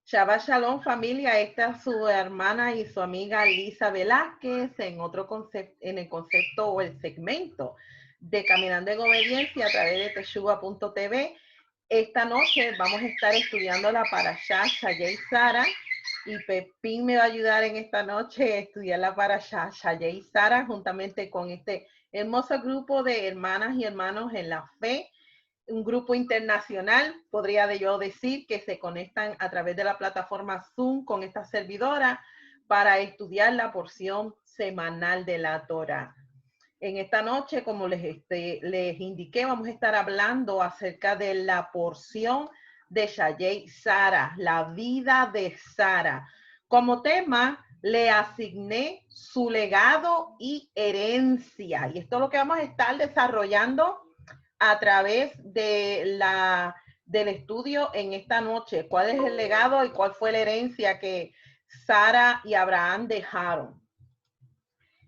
Shabbat Shalom, familia. Esta es su hermana y su amiga Lisa Velázquez en el concepto o el segmento de Caminando en Obediencia a través de Teshuva.tv. Esta noche vamos a estar estudiando la Parashá Shayei Sara y Pepín me va a ayudar en esta noche a estudiar la Parashá Shayei Sara juntamente con este hermoso grupo de hermanas y hermanos en la fe. Un grupo internacional, podría yo decir, que se conectan a través de la plataforma Zoom con esta servidora para estudiar la porción semanal de la Torá. En esta noche, como les indiqué, vamos a estar hablando acerca de la porción de Shayei Sara, la vida de Sara. Como tema, le asigné su legado y herencia. Y esto es lo que vamos a estar desarrollando a través del estudio en esta noche. ¿Cuál es el legado y cuál fue la herencia que Sara y Abraham dejaron?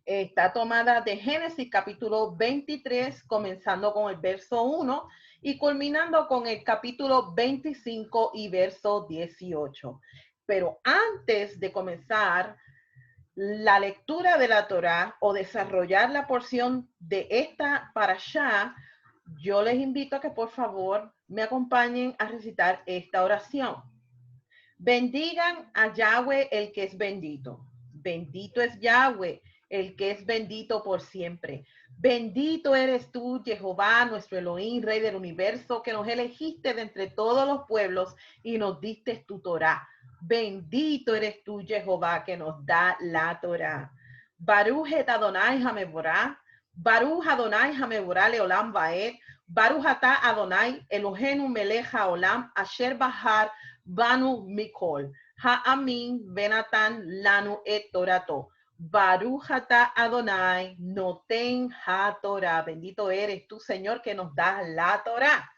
Está tomada de Génesis capítulo 23, comenzando con el verso 1 y culminando con el capítulo 25 y verso 18. Pero antes de comenzar la lectura de la Torá o desarrollar la porción de esta parashá, yo les invito a que por favor me acompañen a recitar esta oración. Bendigan a Yahweh el que es bendito. Bendito es Yahweh el que es bendito por siempre. Bendito eres tú, Jehová, nuestro Elohim, Rey del universo, que nos elegiste de entre todos los pueblos y nos diste tu Torá. Bendito eres tú, Jehová, que nos da la Torá. Baruch et Adonai Hameborá. Baruch Adonai Hameborá leolam vaed. Baruch atah Adonai Eloheinu melech haolam asher bahar Banu Mikol, Ha'amin Benatan Lanu et Torato, Baruch atah Adonai Noten HaTorah. Bendito eres tú, Señor, que nos das la Torah.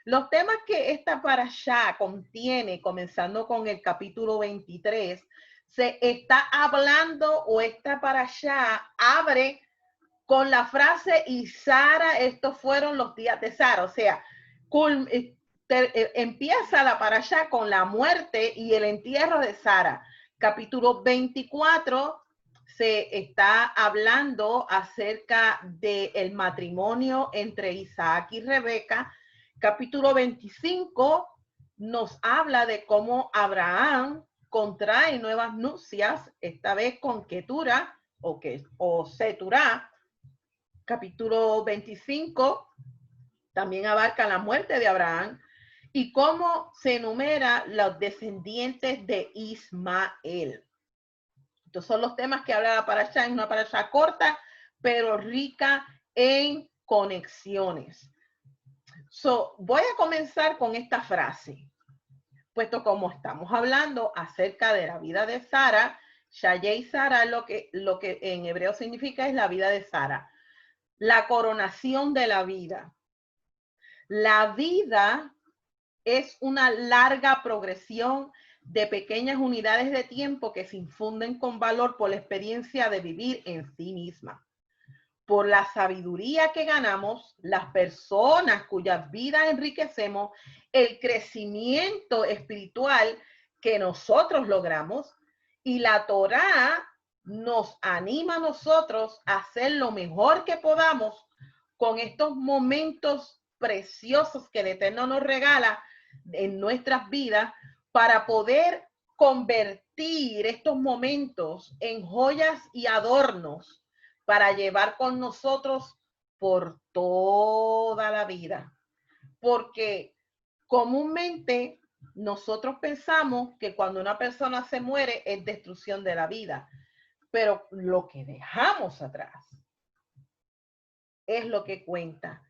Los temas que esta parashá contiene, comenzando con el capítulo 23, se está hablando o esta parashá abre con la frase y Sara, estos fueron los días de Sara, o sea, empieza la parashá con la muerte y el entierro de Sara. Capítulo 24 se está hablando acerca del matrimonio entre Isaac y Rebeca. Capítulo 25 nos habla de cómo Abraham contrae nuevas nupcias, esta vez con Ketura o Seturá. Capítulo 25 también abarca la muerte de Abraham y cómo se enumera los descendientes de Ismael. Estos son los temas que habla la parashá. Es una parashá corta, pero rica en conexiones. Voy a comenzar con esta frase, puesto como estamos hablando acerca de la vida de Sara. Shayei Sara, lo que en hebreo significa es la vida de Sara. La coronación de la vida. La vida es una larga progresión de pequeñas unidades de tiempo que se infunden con valor por la experiencia de vivir en sí misma. Por la sabiduría que ganamos, las personas cuyas vidas enriquecemos, el crecimiento espiritual que nosotros logramos, y la Torá nos anima a nosotros a hacer lo mejor que podamos con estos momentos preciosos que el Eterno nos regala en nuestras vidas para poder convertir estos momentos en joyas y adornos para llevar con nosotros por toda la vida. Porque comúnmente nosotros pensamos que cuando una persona se muere es destrucción de la vida, pero lo que dejamos atrás es lo que cuenta.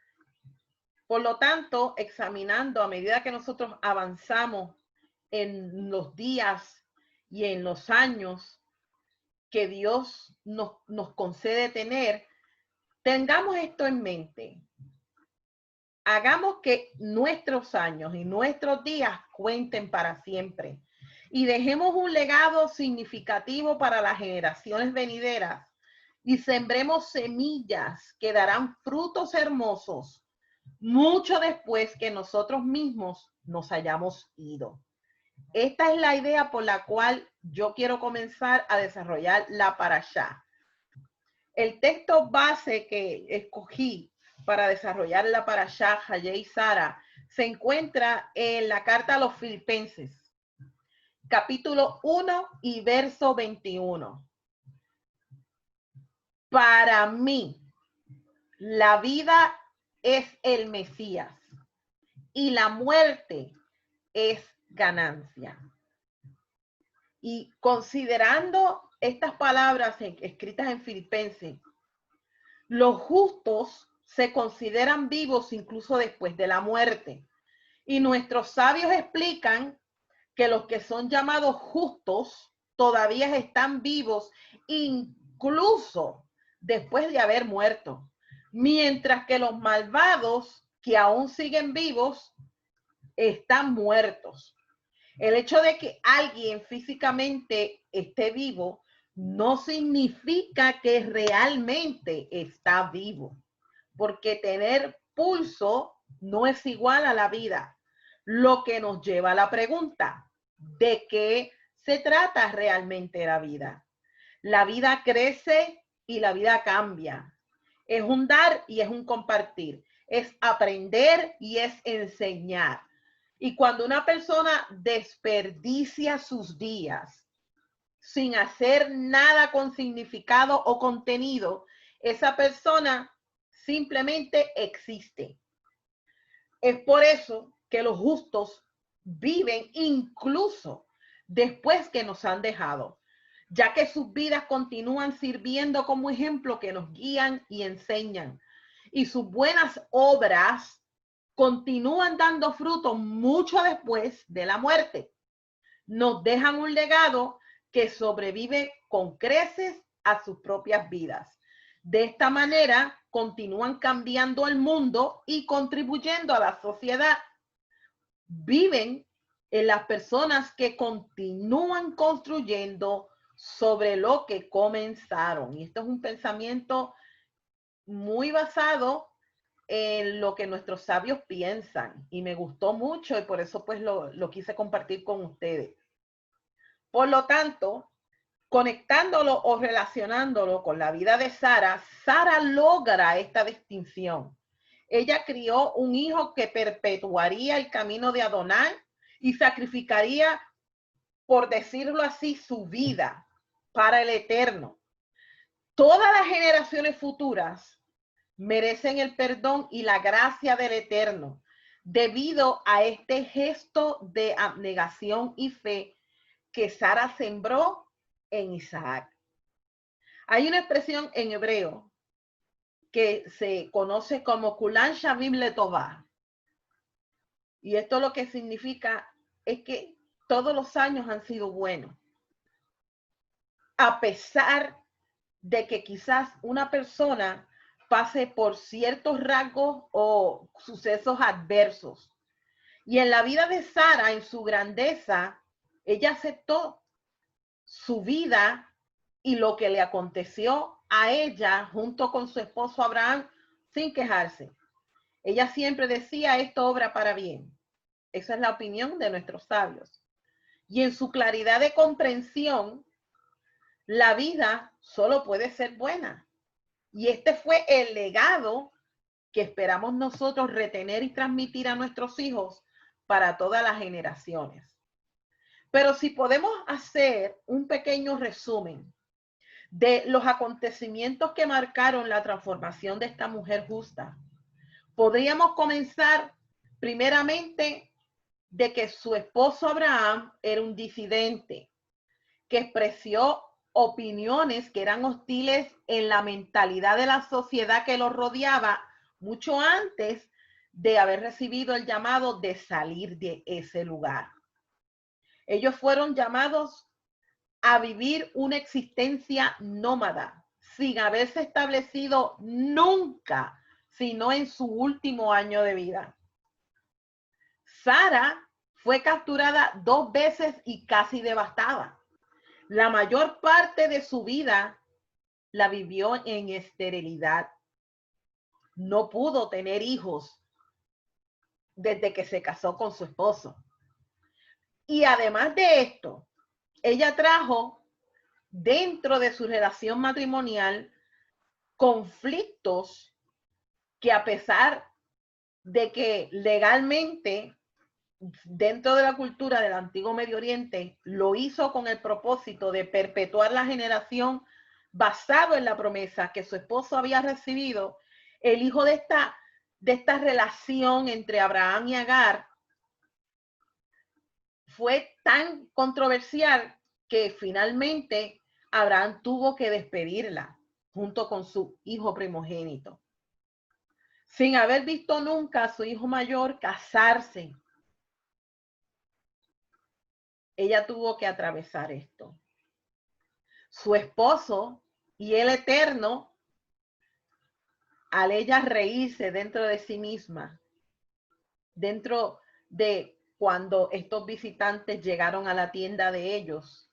Por lo tanto, examinando a medida que nosotros avanzamos en los días y en los años que Dios nos concede tener, tengamos esto en mente. Hagamos que nuestros años y nuestros días cuenten para siempre y dejemos un legado significativo para las generaciones venideras y sembremos semillas que darán frutos hermosos mucho después que nosotros mismos nos hayamos ido. Esta es la idea por la cual yo quiero comenzar a desarrollar la parashá. El texto base que escogí para desarrollar la parashá Hayei Sara se encuentra en la carta a los Filipenses, capítulo 1 y verso 21. Para mí, la vida es el Mesías y la muerte es ganancia. Y considerando estas palabras escritas en Filipenses, los justos se consideran vivos incluso después de la muerte. Y nuestros sabios explican que los que son llamados justos todavía están vivos incluso después de haber muerto, mientras que los malvados que aún siguen vivos están muertos. El hecho de que alguien físicamente esté vivo no significa que realmente está vivo, porque tener pulso no es igual a la vida. Lo que nos lleva a la pregunta, ¿de qué se trata realmente la vida? La vida crece y la vida cambia. Es un dar y es un compartir. Es aprender y es enseñar. Y cuando una persona desperdicia sus días sin hacer nada con significado o contenido, esa persona simplemente existe. Es por eso que los justos viven incluso después que nos han dejado, ya que sus vidas continúan sirviendo como ejemplo que nos guían y enseñan. Y sus buenas obras continúan dando fruto mucho después de la muerte. Nos dejan un legado que sobrevive con creces a sus propias vidas. De esta manera, continúan cambiando el mundo y contribuyendo a la sociedad. Viven en las personas que continúan construyendo sobre lo que comenzaron. Y esto es un pensamiento muy basado en lo que nuestros sabios piensan y me gustó mucho y por eso pues lo quise compartir con ustedes. Por lo tanto, conectándolo o relacionándolo con la vida de Sara, Sara logra esta distinción. Ella crió un hijo que perpetuaría el camino de Adonai y sacrificaría, por decirlo así, su vida para el eterno. Todas las generaciones futuras merecen el perdón y la gracia del Eterno debido a este gesto de abnegación y fe que Sara sembró en Isaac. Hay una expresión en hebreo que se conoce como Kulan Shavim Letová. Y esto lo que significa es que todos los años han sido buenos. A pesar de que quizás una persona pase por ciertos rasgos o sucesos adversos. Y en la vida de Sara, en su grandeza, ella aceptó su vida y lo que le aconteció a ella junto con su esposo Abraham sin quejarse. Ella siempre decía, esto obra para bien. Esa es la opinión de nuestros sabios. Y en su claridad de comprensión, la vida solo puede ser buena. Y este fue el legado que esperamos nosotros retener y transmitir a nuestros hijos para todas las generaciones. Pero si podemos hacer un pequeño resumen de los acontecimientos que marcaron la transformación de esta mujer justa, podríamos comenzar primeramente de que su esposo Abraham era un disidente que expresó opiniones que eran hostiles en la mentalidad de la sociedad que lo rodeaba mucho antes de haber recibido el llamado de salir de ese lugar. Ellos fueron llamados a vivir una existencia nómada, sin haberse establecido nunca, sino en su último año de vida. Sara fue capturada 2 veces y casi devastada. La mayor parte de su vida la vivió en esterilidad. No pudo tener hijos desde que se casó con su esposo. Y además de esto, ella trajo dentro de su relación matrimonial conflictos que, a pesar de que legalmente dentro de la cultura del antiguo Medio Oriente lo hizo con el propósito de perpetuar la generación basado en la promesa que su esposo había recibido, el hijo de esta relación entre Abraham y Agar fue tan controversial que finalmente Abraham tuvo que despedirla junto con su hijo primogénito, sin haber visto nunca a su hijo mayor casarse. Ella tuvo que atravesar esto. Su esposo y el Eterno, al ella reírse dentro de sí misma, dentro de cuando estos visitantes llegaron a la tienda de ellos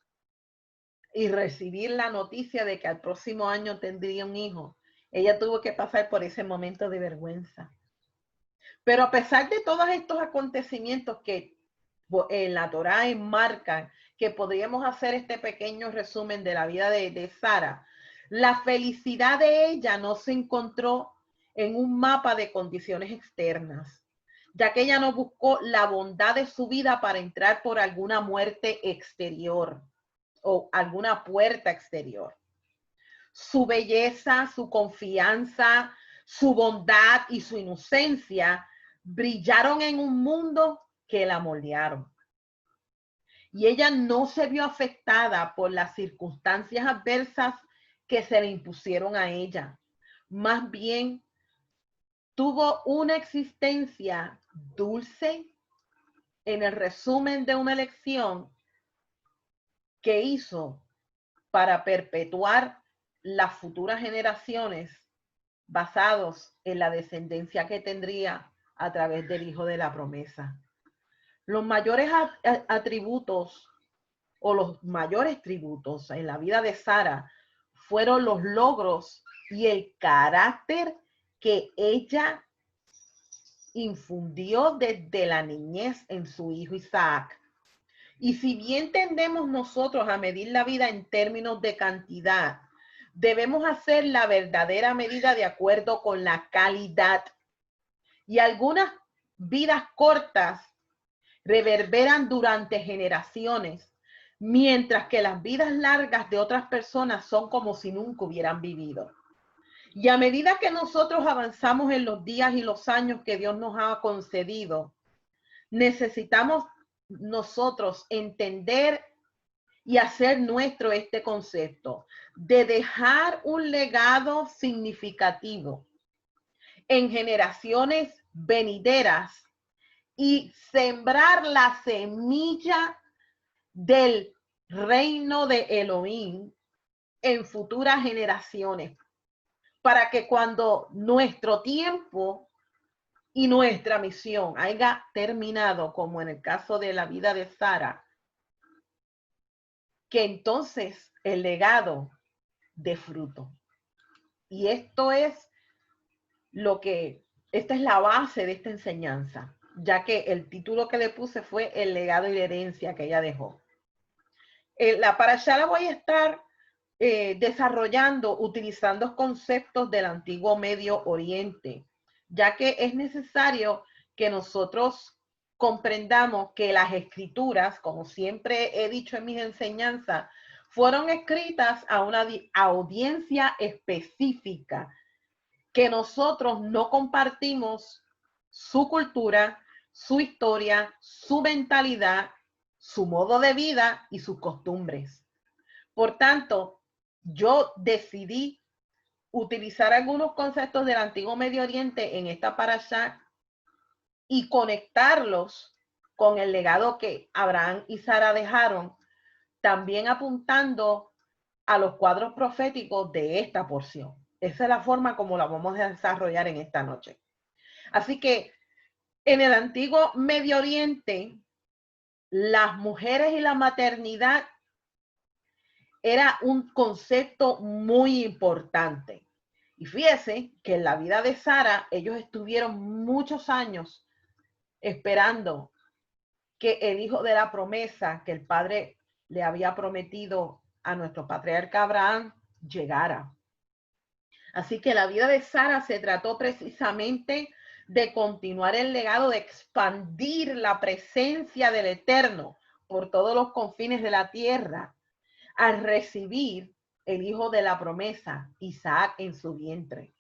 y recibir la noticia de que al próximo año tendría un hijo, ella tuvo que pasar por ese momento de vergüenza. Pero a pesar de todos estos acontecimientos que en la Torá enmarcan, que podríamos hacer este pequeño resumen de la vida de Sara, la felicidad de ella no se encontró en un mapa de condiciones externas, ya que ella no buscó la bondad de su vida para entrar por alguna muerte exterior o alguna puerta exterior. Su belleza, su confianza, su bondad y su inocencia brillaron en un mundo que la moldearon. Y ella no se vio afectada por las circunstancias adversas que se le impusieron a ella. Más bien, tuvo una existencia dulce en el resumen de una elección que hizo para perpetuar las futuras generaciones basados en la descendencia que tendría a través del hijo de la promesa. Los mayores atributos o los mayores tributos en la vida de Sara fueron los logros y el carácter que ella infundió desde la niñez en su hijo Isaac. Y si bien tendemos nosotros a medir la vida en términos de cantidad, debemos hacer la verdadera medida de acuerdo con la calidad. Y algunas vidas cortas reverberan durante generaciones, mientras que las vidas largas de otras personas son como si nunca hubieran vivido. Y a medida que nosotros avanzamos en los días y los años que Dios nos ha concedido, necesitamos nosotros entender y hacer nuestro este concepto de dejar un legado significativo en generaciones venideras y sembrar la semilla del reino de Elohim en futuras generaciones, para que cuando nuestro tiempo y nuestra misión haya terminado, como en el caso de la vida de Sara, que entonces el legado dé fruto. Y esta es la base de esta enseñanza, ya que el título que le puse fue el legado y la herencia que ella dejó. La parashá la voy a estar desarrollando utilizando conceptos del antiguo Medio Oriente, ya que es necesario que nosotros comprendamos que las escrituras, como siempre he dicho en mis enseñanzas, fueron escritas a una audiencia específica, que nosotros no compartimos su cultura, su historia, su mentalidad, su modo de vida y sus costumbres. Por tanto, yo decidí utilizar algunos conceptos del antiguo Medio Oriente en esta parashá y conectarlos con el legado que Abraham y Sara dejaron, también apuntando a los cuadros proféticos de esta porción. Esa es la forma como la vamos a desarrollar en esta noche. Así que en el antiguo Medio Oriente, las mujeres y la maternidad era un concepto muy importante. Y fíjese que en la vida de Sara, ellos estuvieron muchos años esperando que el hijo de la promesa que el padre le había prometido a nuestro patriarca Abraham llegara. Así que la vida de Sara se trató precisamente de continuar el legado, de expandir la presencia del Eterno por todos los confines de la tierra, al recibir el hijo de la promesa, Isaac, en su vientre.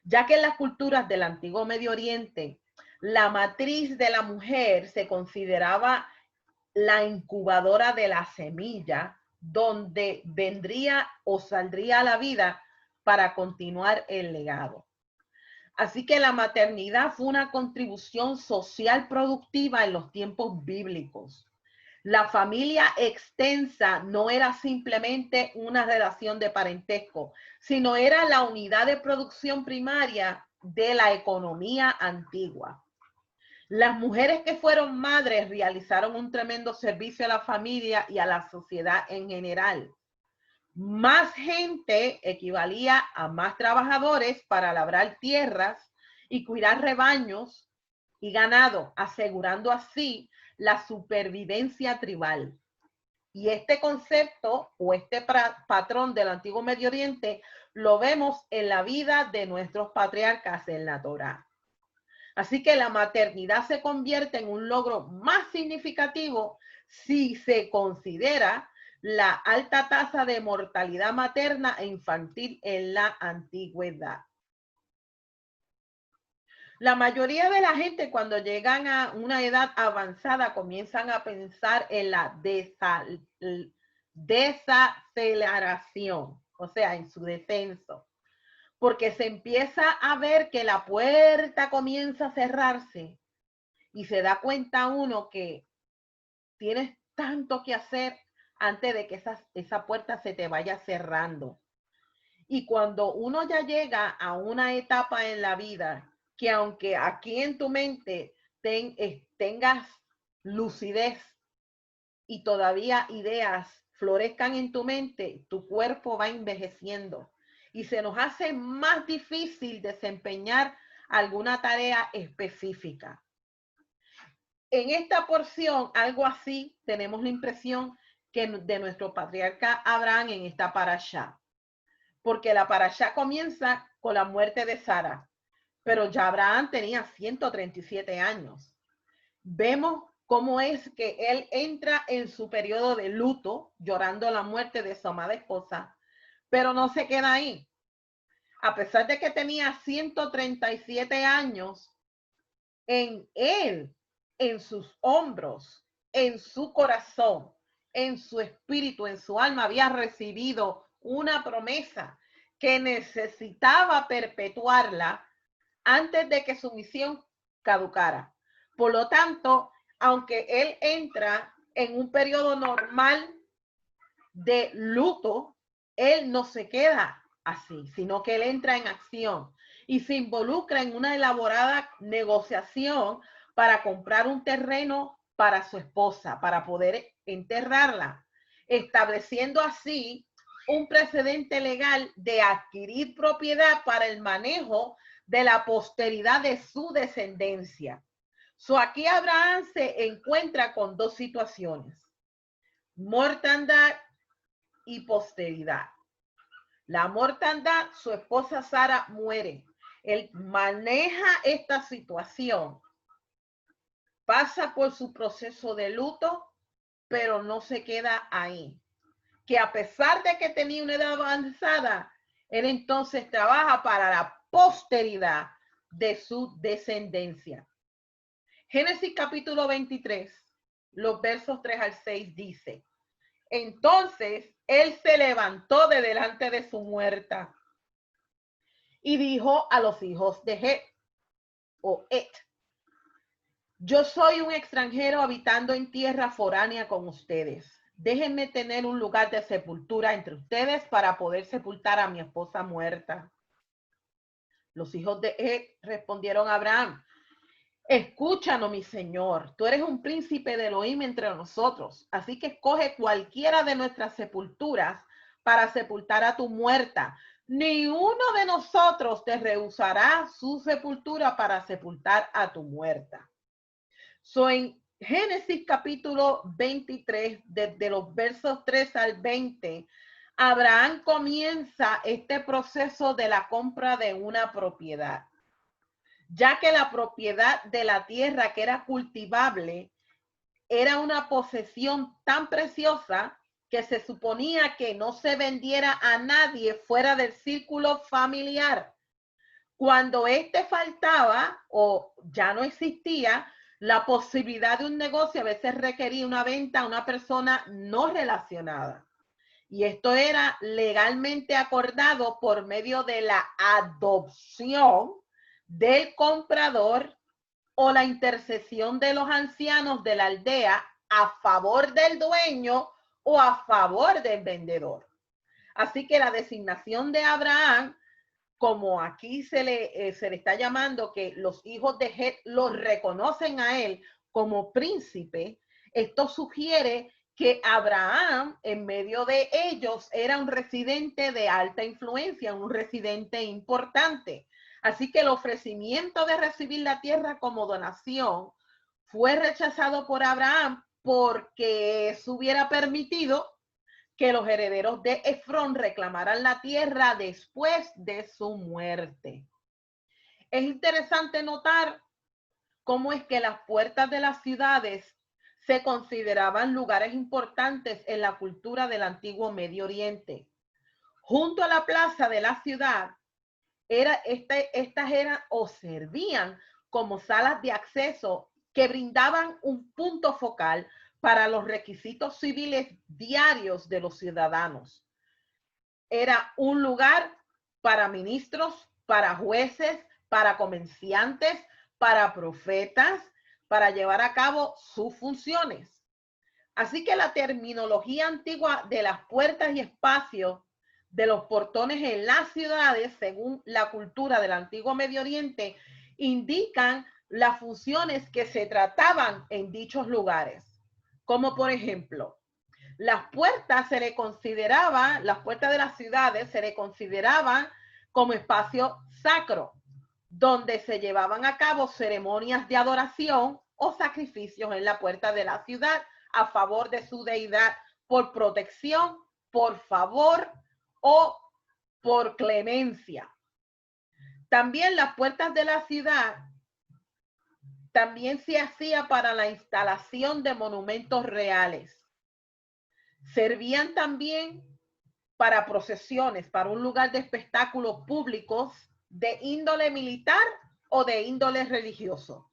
Ya que en las culturas del antiguo Medio Oriente, la matriz de la mujer se consideraba la incubadora de la semilla, donde vendría o saldría a la vida para continuar el legado. Así que la maternidad fue una contribución social productiva en los tiempos bíblicos. La familia extensa no era simplemente una relación de parentesco, sino era la unidad de producción primaria de la economía antigua. Las mujeres que fueron madres realizaron un tremendo servicio a la familia y a la sociedad en general. Más gente equivalía a más trabajadores para labrar tierras y cuidar rebaños y ganado, asegurando así la supervivencia tribal. Y este concepto o este patrón del antiguo Medio Oriente lo vemos en la vida de nuestros patriarcas en la Torá. Así que la maternidad se convierte en un logro más significativo si se considera la alta tasa de mortalidad materna e infantil en la antigüedad. La mayoría de la gente cuando llegan a una edad avanzada comienzan a pensar en la desaceleración, o sea, en su descenso, porque se empieza a ver que la puerta comienza a cerrarse y se da cuenta uno que tienes tanto que hacer antes de que esa puerta se te vaya cerrando. Y cuando uno ya llega a una etapa en la vida que aunque aquí en tu mente tengas lucidez y todavía ideas florezcan en tu mente, tu cuerpo va envejeciendo y se nos hace más difícil desempeñar alguna tarea específica. En esta porción, algo así, tenemos la impresión que de nuestro patriarca Abraham en esta parashá, porque la parashá comienza con la muerte de Sara, pero ya Abraham tenía 137 años. Vemos cómo es que él entra en su periodo de luto, llorando la muerte de su amada esposa, pero no se queda ahí. A pesar de que tenía 137 años, en él, en sus hombros, en su corazón, en su espíritu, en su alma, había recibido una promesa que necesitaba perpetuarla antes de que su misión caducara. Por lo tanto, aunque él entra en un periodo normal de luto, él no se queda así, sino que él entra en acción y se involucra en una elaborada negociación para comprar un terreno para su esposa, para poder enterrarla, estableciendo así un precedente legal de adquirir propiedad para el manejo de la posteridad de su descendencia. Aquí Abraham se encuentra con dos situaciones: mortandad y posteridad. La mortandad, su esposa Sara muere. Él maneja esta situación, pasa por su proceso de luto, pero no se queda ahí. Que a pesar de que tenía una edad avanzada, él entonces trabaja para la posteridad de su descendencia. Génesis capítulo 23, los versos 3 al 6 dice: entonces él se levantó de delante de su muerta y dijo a los hijos de Het, o Et: yo soy un extranjero habitando en tierra foránea con ustedes. Déjenme tener un lugar de sepultura entre ustedes para poder sepultar a mi esposa muerta. Los hijos de Et respondieron a Abraham: escúchanos, mi señor, tú eres un príncipe de Elohim entre nosotros, así que escoge cualquiera de nuestras sepulturas para sepultar a tu muerta. Ni uno de nosotros te rehusará su sepultura para sepultar a tu muerta. Génesis capítulo 23, desde los versos 3 al 20, Abraham comienza este proceso de la compra de una propiedad, ya que la propiedad de la tierra que era cultivable era una posesión tan preciosa que se suponía que no se vendiera a nadie fuera del círculo familiar. Cuando este faltaba o ya no existía, la posibilidad de un negocio a veces requería una venta a una persona no relacionada. Y esto era legalmente acordado por medio de la adopción del comprador o la intercesión de los ancianos de la aldea a favor del dueño o a favor del vendedor. Así que la designación de Abraham, como aquí se le está llamando que los hijos de Het los reconocen a él como príncipe, esto sugiere que Abraham, en medio de ellos, era un residente de alta influencia, un residente importante. Así que el ofrecimiento de recibir la tierra como donación fue rechazado por Abraham porque eso hubiera permitido que los herederos de Efrón reclamaran la tierra después de su muerte. Es interesante notar cómo es que las puertas de las ciudades se consideraban lugares importantes en la cultura del antiguo Medio Oriente. Junto a la plaza de la ciudad, estas eran o servían como salas de acceso que brindaban un punto focal para los requisitos civiles diarios de los ciudadanos. Era un lugar para ministros, para jueces, para comerciantes, para profetas, para llevar a cabo sus funciones. Así que la terminología antigua de las puertas y espacios de los portones en las ciudades, según la cultura del antiguo Medio Oriente, indican las funciones que se trataban en dichos lugares. Como por ejemplo, las puertas las puertas de las ciudades se le consideraban como espacio sacro, donde se llevaban a cabo ceremonias de adoración o sacrificios en la puerta de la ciudad a favor de su deidad por protección, por favor o por clemencia. También las puertas de la ciudad también se hacía para la instalación de monumentos reales. Servían también para procesiones, para un lugar de espectáculos públicos de índole militar o de índole religioso.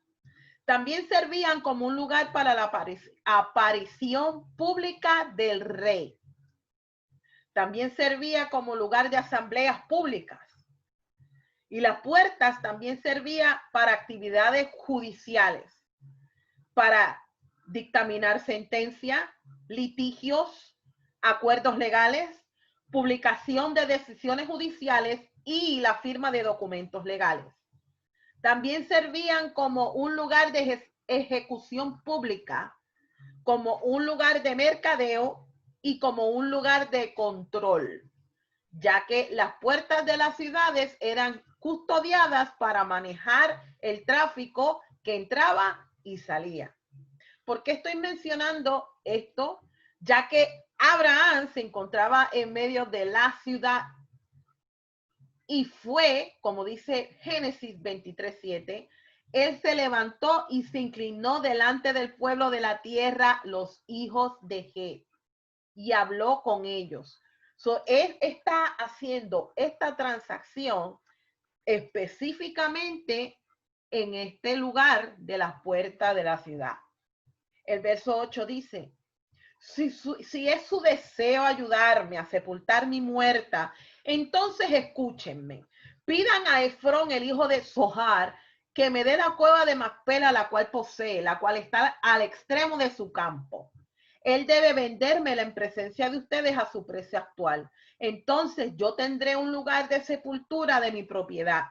También servían como un lugar para la aparición pública del rey. También servía como lugar de asambleas públicas. Y las puertas también servían para actividades judiciales, para dictaminar sentencia, litigios, acuerdos legales, publicación de decisiones judiciales y la firma de documentos legales. También servían como un lugar de ejecución pública, como un lugar de mercadeo y como un lugar de control, ya que las puertas de las ciudades eran custodiadas para manejar el tráfico que entraba y salía. ¿Por qué estoy mencionando esto? Ya que Abraham se encontraba en medio de la ciudad y fue, como dice Génesis 23:7, él se levantó y se inclinó delante del pueblo de la tierra, los hijos de Het, y habló con ellos. Él está haciendo esta transacción específicamente en este lugar de las puertas de la ciudad. El verso 8 dice, si es su deseo ayudarme a sepultar mi muerta, entonces escúchenme. Pidan a Efrón, el hijo de Zohar, que me dé la cueva de Macpela, la cual posee, la cual está al extremo de su campo. Él debe vendérmela en presencia de ustedes a su precio actual. Entonces yo tendré un lugar de sepultura de mi propiedad.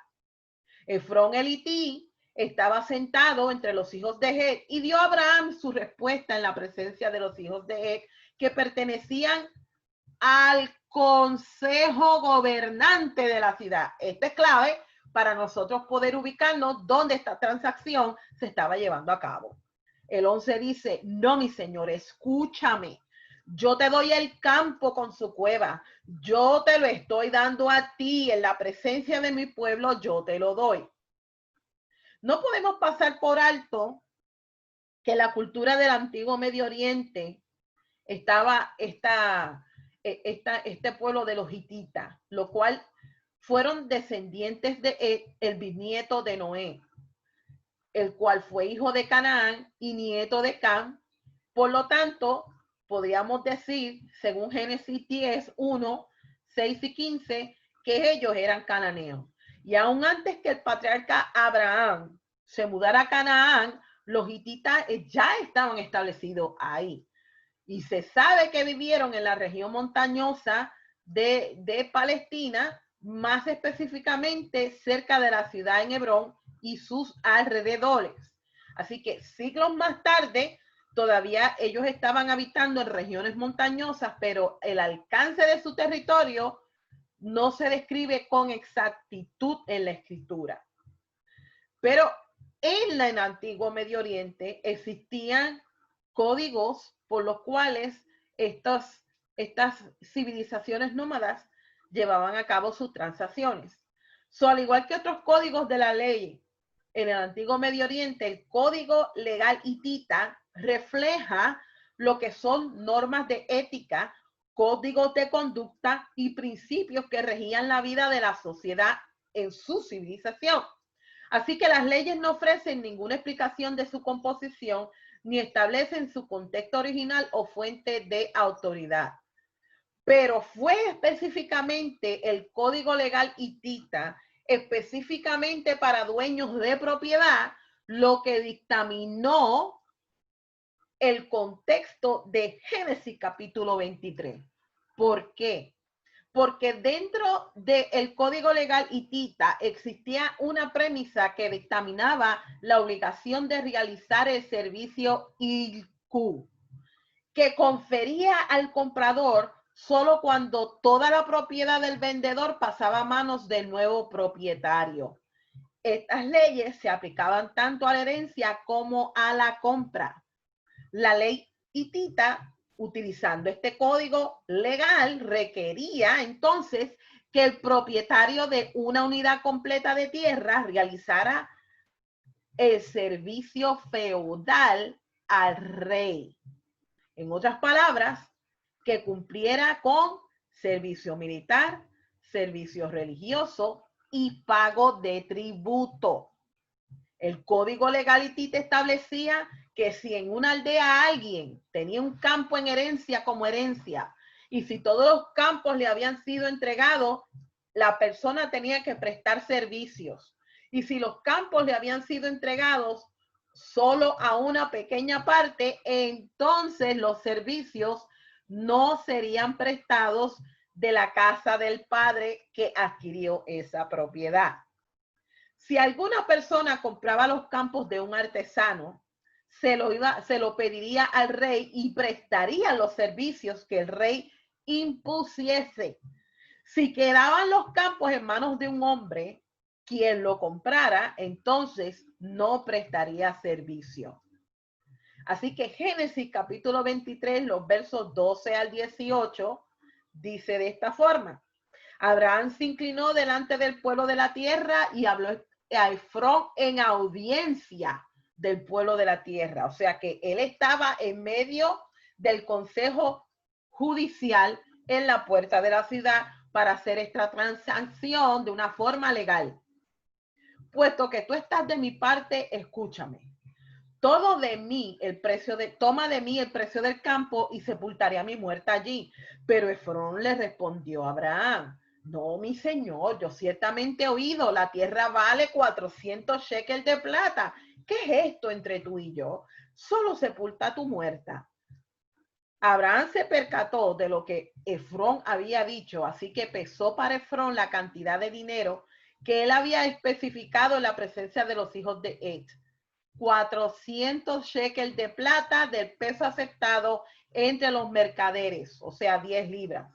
Efrón el hití estaba sentado entre los hijos de Het y dio a Abraham su respuesta en la presencia de los hijos de Het, que pertenecían al consejo gobernante de la ciudad. Esto es clave para nosotros poder ubicarnos dónde esta transacción se estaba llevando a cabo. El 11 dice, no, mi señor, escúchame. Yo te doy el campo con su cueva. Yo te lo estoy dando a ti en la presencia de mi pueblo. Yo te lo doy. No podemos pasar por alto que la cultura del antiguo Medio Oriente estaba este pueblo de los hititas, lo cual fueron descendientes de el bisnieto de Noé, el cual fue hijo de Canaán y nieto de Cam. Por lo tanto, podríamos decir, según Génesis 10, 1, 6 y 15, que ellos eran cananeos. Y aún antes que el patriarca Abraham se mudara a Canaán, los hititas ya estaban establecidos ahí. Y se sabe que vivieron en la región montañosa de Palestina, más específicamente cerca de la ciudad de Hebrón y sus alrededores. Así que siglos más tarde, todavía ellos estaban habitando en regiones montañosas, pero el alcance de su territorio no se describe con exactitud en la escritura. Pero en el antiguo Medio Oriente existían códigos por los cuales estas civilizaciones nómadas llevaban a cabo sus transacciones. Al igual que otros códigos de la ley en el antiguo Medio Oriente, el código legal hitita refleja lo que son normas de ética, códigos de conducta y principios que regían la vida de la sociedad en su civilización. Así que las leyes no ofrecen ninguna explicación de su composición ni establecen su contexto original o fuente de autoridad. Pero fue específicamente el Código Legal hitita, específicamente para dueños de propiedad, lo que dictaminó el contexto de Génesis capítulo 23. ¿Por qué? Porque dentro del Código Legal hitita existía una premisa que dictaminaba la obligación de realizar el servicio ILQ, que confería al comprador solo cuando toda la propiedad del vendedor pasaba a manos del nuevo propietario. Estas leyes se aplicaban tanto a la herencia como a la compra. La ley hitita, utilizando este código legal, requería entonces que el propietario de una unidad completa de tierra realizara el servicio feudal al rey. En otras palabras, que cumpliera con servicio militar, servicio religioso y pago de tributo. El Código Legal hitita establecía que si en una aldea alguien tenía un campo en herencia como herencia, y si todos los campos le habían sido entregados, la persona tenía que prestar servicios. Y si los campos le habían sido entregados solo a una pequeña parte, entonces los servicios no serían prestados de la casa del padre que adquirió esa propiedad. Si alguna persona compraba los campos de un artesano, se lo pediría al rey y prestaría los servicios que el rey impusiese. Si quedaban los campos en manos de un hombre, quien lo comprara, entonces no prestaría servicio. Así que Génesis capítulo 23, los versos 12 al 18, dice de esta forma: Abraham se inclinó delante del pueblo de la tierra y habló a Efrón en audiencia del pueblo de la tierra. O sea que él estaba en medio del consejo judicial en la puerta de la ciudad para hacer esta transacción de una forma legal. Puesto que tú estás de mi parte, escúchame. Toma de mí el precio del campo y sepultaré a mi muerta allí. Pero Efrón le respondió a Abraham: no, mi señor, yo ciertamente he oído, la tierra vale 400 shekels de plata. ¿Qué es esto entre tú y yo? Solo sepulta a tu muerta. Abraham se percató de lo que Efrón había dicho, así que pesó para Efrón la cantidad de dinero que él había especificado en la presencia de los hijos de Et. 400 shekels de plata del peso aceptado entre los mercaderes, o sea, 10 libras.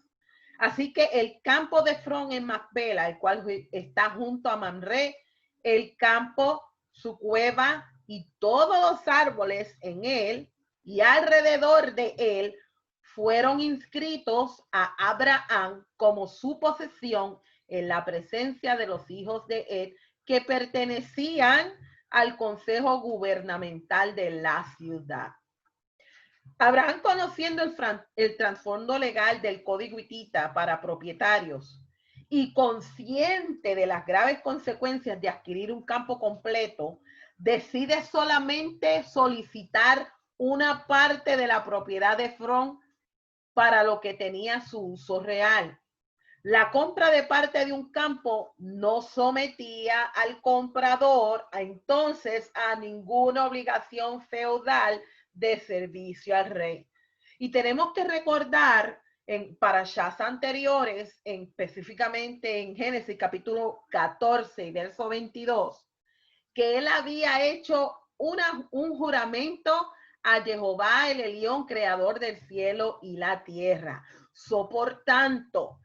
Así que el campo de Efrón en Macpela, el cual está junto a Mamre, el campo, su cueva y todos los árboles en él y alrededor de él fueron inscritos a Abraham como su posesión en la presencia de los hijos de Ed que pertenecían al consejo gubernamental de la ciudad. Abraham, conociendo el trasfondo legal del código hitita para propietarios y consciente de las graves consecuencias de adquirir un campo completo, decide solamente solicitar una parte de la propiedad de Efrón para lo que tenía su uso real. La compra de parte de un campo no sometía al comprador entonces a ninguna obligación feudal de servicio al rey. Y tenemos que recordar en parashas anteriores, específicamente en Génesis capítulo 14 y verso 22, que él había hecho un juramento a Jehová el Elión, creador del cielo y la tierra. Por tanto,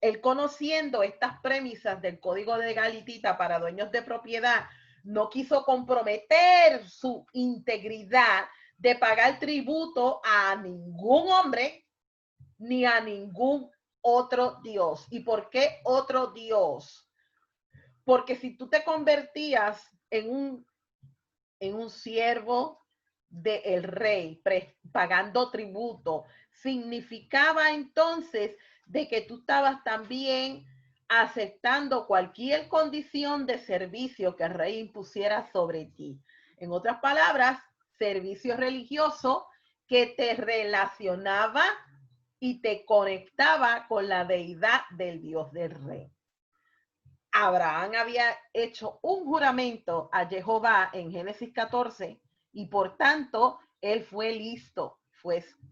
él, conociendo estas premisas del código de Galitita para dueños de propiedad, no quiso comprometer su integridad de pagar tributo a ningún hombre ni a ningún otro Dios. ¿Y por qué otro Dios? Porque si tú te convertías en un siervo del rey, pagando tributo, significaba entonces de que tú estabas también aceptando cualquier condición de servicio que el rey impusiera sobre ti. En otras palabras, servicio religioso que te relacionaba y te conectaba con la deidad del Dios del rey. Abraham había hecho un juramento a Jehová en Génesis 14 y por tanto él fue listo,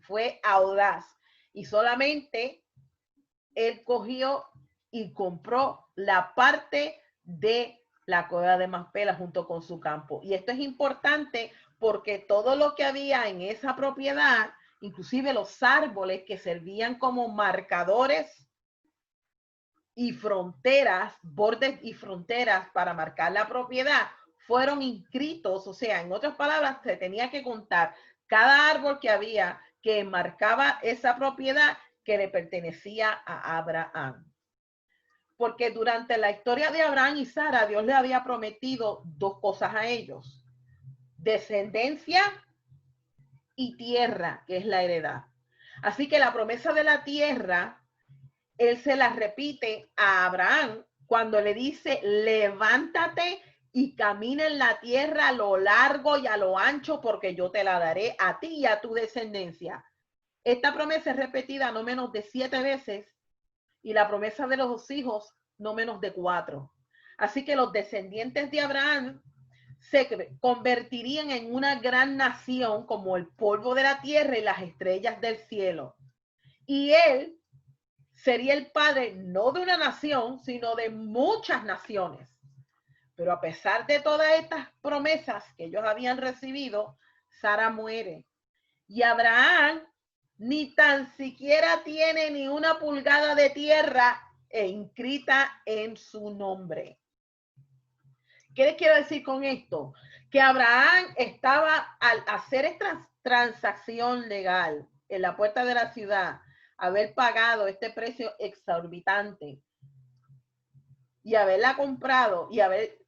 fue audaz y solamente él cogió y compró la parte de la cueva de Macpela junto con su campo. Y esto es importante porque todo lo que había en esa propiedad, inclusive los árboles que servían como marcadores y fronteras, bordes y fronteras para marcar la propiedad, fueron inscritos, o sea, en otras palabras, se tenía que contar cada árbol que había que marcaba esa propiedad que le pertenecía a Abraham. Porque durante la historia de Abraham y Sara, Dios le había prometido dos cosas a ellos: descendencia y tierra, que es la heredad. Así que la promesa de la tierra, él se la repite a Abraham cuando le dice: levántate y camina en la tierra a lo largo y a lo ancho, porque yo te la daré a ti y a tu descendencia. Esta promesa es repetida no menos de 7 veces y la promesa de los hijos no menos de 4. Así que los descendientes de Abraham se convertirían en una gran nación como el polvo de la tierra y las estrellas del cielo. Y él sería el padre no de una nación, sino de muchas naciones. Pero a pesar de todas estas promesas que ellos habían recibido, Sara muere. Y Abraham ni tan siquiera tiene ni una pulgada de tierra inscrita en su nombre. ¿Qué les quiero decir con esto? Que Abraham estaba, al hacer esta transacción legal en la puerta de la ciudad, haber pagado este precio exorbitante y haberla comprado y haber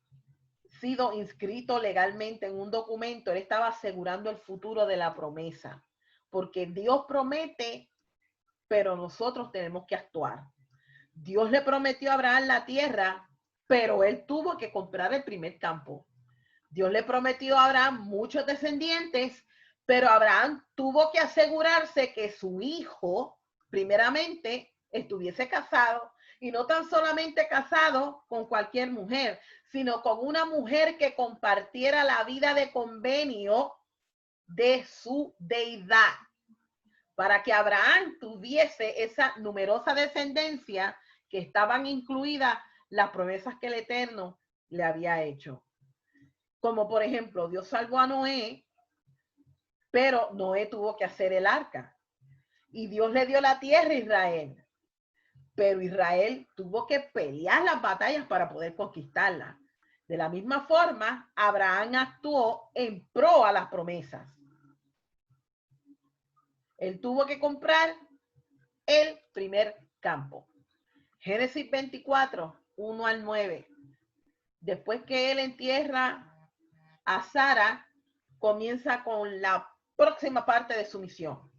sido inscrito legalmente en un documento, él estaba asegurando el futuro de la promesa. Porque Dios promete, pero nosotros tenemos que actuar. Dios le prometió a Abraham la tierra, pero él tuvo que comprar el primer campo. Dios le prometió a Abraham muchos descendientes, pero Abraham tuvo que asegurarse que su hijo, primeramente, estuviese casado, y no tan solamente casado con cualquier mujer, sino con una mujer que compartiera la vida de convenio de su deidad, para que Abraham tuviese esa numerosa descendencia que estaban incluidas las promesas que el Eterno le había hecho. Como por ejemplo, Dios salvó a Noé, pero Noé tuvo que hacer el arca. Y Dios le dio la tierra a Israel, pero Israel tuvo que pelear las batallas para poder conquistarla. De la misma forma, Abraham actuó en pro a las promesas. Él tuvo que comprar el primer campo. Génesis 24, 1 al 9. Después que él entierra a Sara, comienza con la próxima parte de su misión.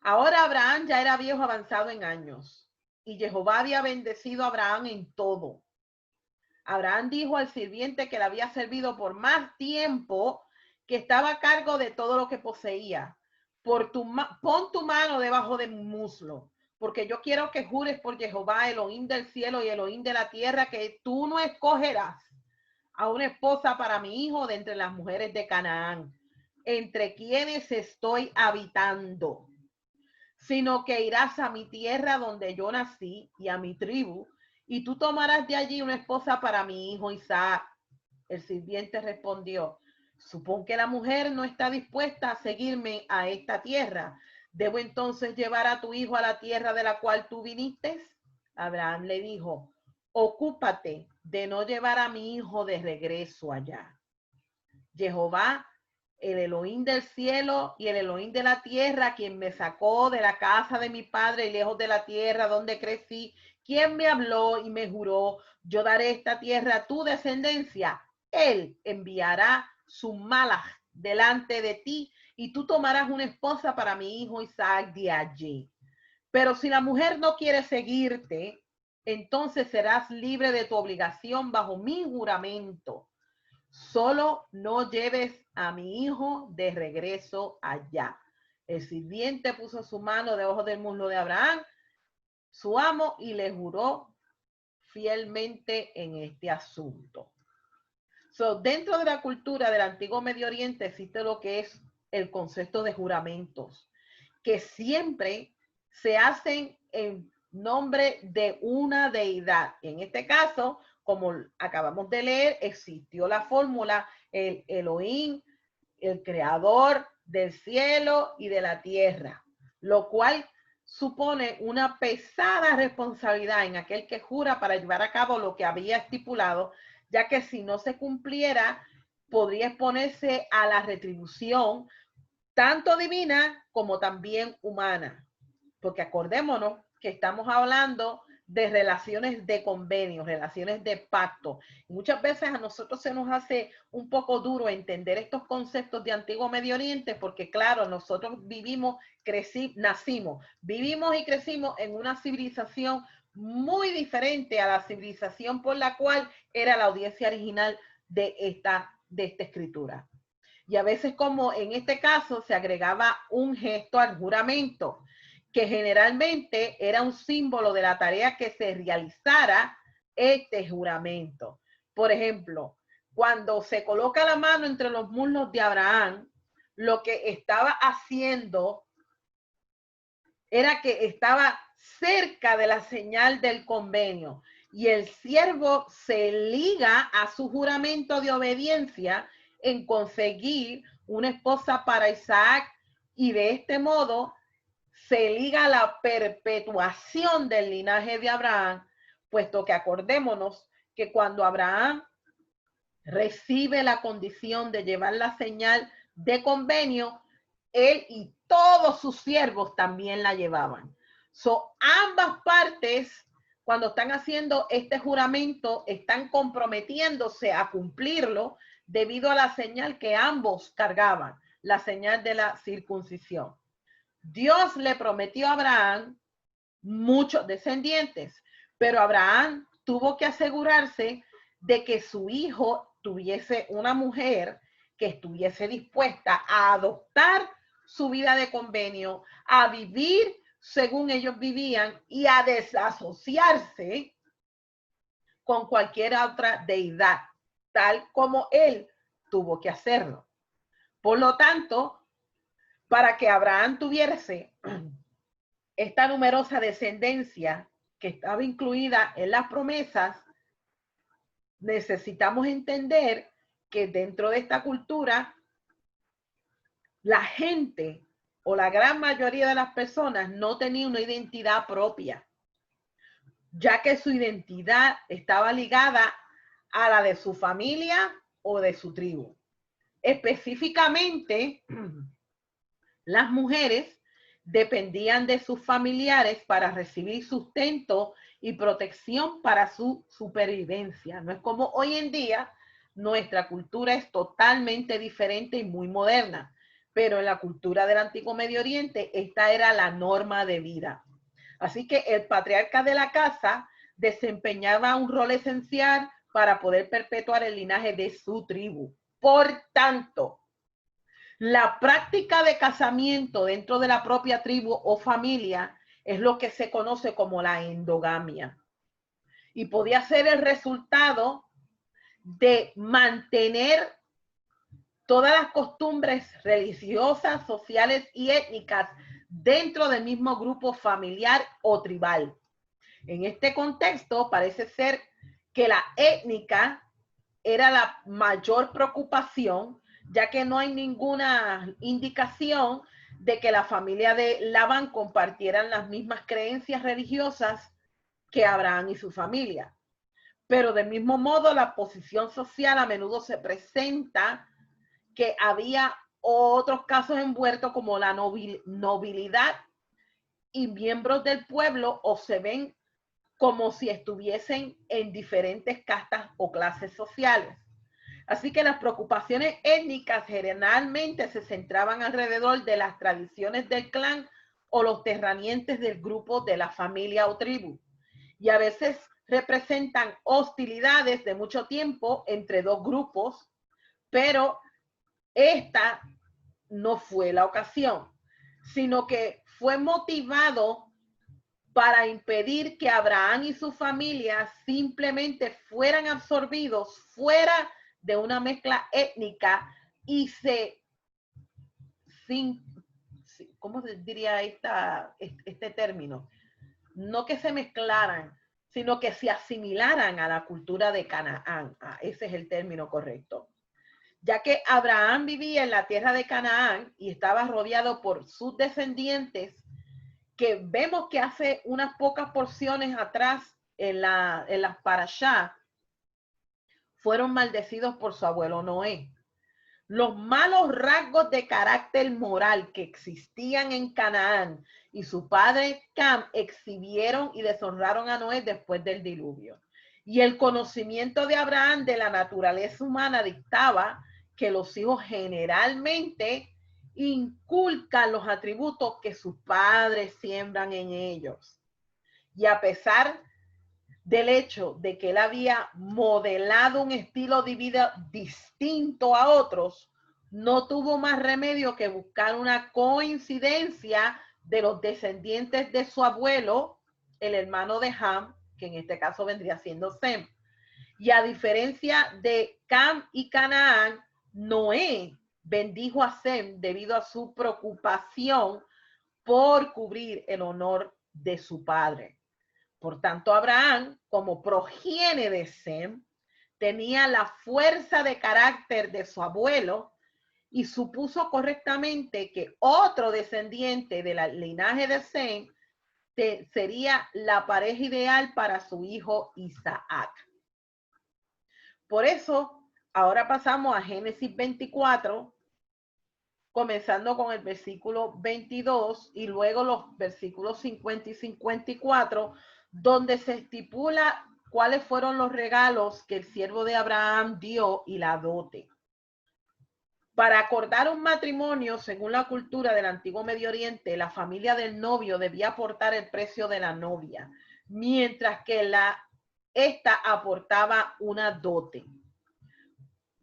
Ahora Abraham ya era viejo avanzado en años y Jehová había bendecido a Abraham en todo. Abraham dijo al sirviente que le había servido por más tiempo, que estaba a cargo de todo lo que poseía. Pon tu mano debajo de mi muslo, porque yo quiero que jures por Jehová, Elohim del cielo y Elohim de la tierra, que tú no escogerás a una esposa para mi hijo de entre las mujeres de Canaán, entre quienes estoy habitando, sino que irás a mi tierra donde yo nací y a mi tribu, y tú tomarás de allí una esposa para mi hijo Isaac. El sirviente respondió: supón que la mujer no está dispuesta a seguirme a esta tierra. ¿Debo entonces llevar a tu hijo a la tierra de la cual tú viniste? Abraham le dijo: ocúpate de no llevar a mi hijo de regreso allá. Jehová, el Elohim del cielo y el Elohim de la tierra, quien me sacó de la casa de mi padre y lejos de la tierra donde crecí, quien me habló y me juró: yo daré esta tierra a tu descendencia. Él enviará su malach delante de ti y tú tomarás una esposa para mi hijo Isaac de allí. Pero si la mujer no quiere seguirte, entonces serás libre de tu obligación bajo mi juramento. Solo no lleves a mi hijo de regreso allá. El sirviente puso su mano debajo del muslo de Abraham, su amo, y le juró fielmente en este asunto. Dentro de la cultura del antiguo Medio Oriente existe lo que es el concepto de juramentos, que siempre se hacen en nombre de una deidad. En este caso, como acabamos de leer, existió la fórmula, el Elohim, el creador del cielo y de la tierra, lo cual supone una pesada responsabilidad en aquel que jura para llevar a cabo lo que había estipulado, ya que si no se cumpliera, podría exponerse a la retribución tanto divina como también humana, porque acordémonos que estamos hablando de relaciones de convenio, relaciones de pacto. Muchas veces a nosotros se nos hace un poco duro entender estos conceptos de Antiguo Medio Oriente, porque claro, nosotros vivimos y crecimos en una civilización muy diferente a la civilización por la cual era la audiencia original de esta escritura. Y a veces, como en este caso, se agregaba un gesto al juramento, que generalmente era un símbolo de la tarea que se realizara este juramento. Por ejemplo, cuando se coloca la mano entre los muslos de Abraham, lo que estaba haciendo era que estaba cerca de la señal del convenio, y el siervo se liga a su juramento de obediencia en conseguir una esposa para Isaac, y de este modo se liga a la perpetuación del linaje de Abraham, puesto que acordémonos que cuando Abraham recibe la condición de llevar la señal de convenio, él y todos sus siervos también la llevaban. Ambas partes, cuando están haciendo este juramento, están comprometiéndose a cumplirlo debido a la señal que ambos cargaban, la señal de la circuncisión. Dios le prometió a Abraham muchos descendientes, pero Abraham tuvo que asegurarse de que su hijo tuviese una mujer que estuviese dispuesta a adoptar su vida de convenio, a vivir según ellos vivían y a desasociarse con cualquier otra deidad, tal como él tuvo que hacerlo. Por lo tanto, para que Abraham tuviese esta numerosa descendencia que estaba incluida en las promesas, necesitamos entender que dentro de esta cultura, la gente o la gran mayoría de las personas no tenía una identidad propia, ya que su identidad estaba ligada a la de su familia o de su tribu. Específicamente, las mujeres dependían de sus familiares para recibir sustento y protección para su supervivencia. No es como hoy en día, nuestra cultura es totalmente diferente y muy moderna, pero en la cultura del Antiguo Medio Oriente esta era la norma de vida. Así que el patriarca de la casa desempeñaba un rol esencial para poder perpetuar el linaje de su tribu. Por tanto, la práctica de casamiento dentro de la propia tribu o familia es lo que se conoce como la endogamia. Y podía ser el resultado de mantener todas las costumbres religiosas, sociales y étnicas dentro del mismo grupo familiar o tribal. En este contexto, parece ser que la étnica era la mayor preocupación, ya que no hay ninguna indicación de que la familia de Labán compartieran las mismas creencias religiosas que Abraham y su familia. Pero del mismo modo, la posición social a menudo se presenta que había otros casos envueltos como la nobilidad y miembros del pueblo, o se ven como si estuviesen en diferentes castas o clases sociales. Así que las preocupaciones étnicas generalmente se centraban alrededor de las tradiciones del clan o los terratenientes del grupo de la familia o tribu. Y a veces representan hostilidades de mucho tiempo entre dos grupos, pero esta no fue la ocasión, sino que fue motivado para impedir que Abraham y su familia simplemente fueran absorbidos fuera de una mezcla étnica y ¿cómo se diría este término? No que se mezclaran, sino que se asimilaran a la cultura de Canaán. Ese es el término correcto. Ya que Abraham vivía en la tierra de Canaán y estaba rodeado por sus descendientes, que vemos que hace unas pocas porciones atrás en las parashá, fueron maldecidos por su abuelo Noé. Los malos rasgos de carácter moral que existían en Canaán y su padre Cam exhibieron y deshonraron a Noé después del diluvio. Y el conocimiento de Abraham de la naturaleza humana dictaba que los hijos generalmente inculcan los atributos que sus padres siembran en ellos. Y a pesar del hecho de que él había modelado un estilo de vida distinto a otros, no tuvo más remedio que buscar una coincidencia de los descendientes de su abuelo, el hermano de Ham, que en este caso vendría siendo Sem. Y a diferencia de Cam y Canaán, Noé bendijo a Sem debido a su preocupación por cubrir el honor de su padre. Por tanto, Abraham, como progenie de Sem, tenía la fuerza de carácter de su abuelo y supuso correctamente que otro descendiente del linaje de Sem sería la pareja ideal para su hijo Isaac. Por eso, ahora pasamos a Génesis 24, comenzando con el versículo 22 y luego los versículos 50 y 54, donde se estipula cuáles fueron los regalos que el siervo de Abraham dio y la dote. Para acordar un matrimonio, según la cultura del Antiguo Medio Oriente, la familia del novio debía aportar el precio de la novia, mientras que esta aportaba una dote.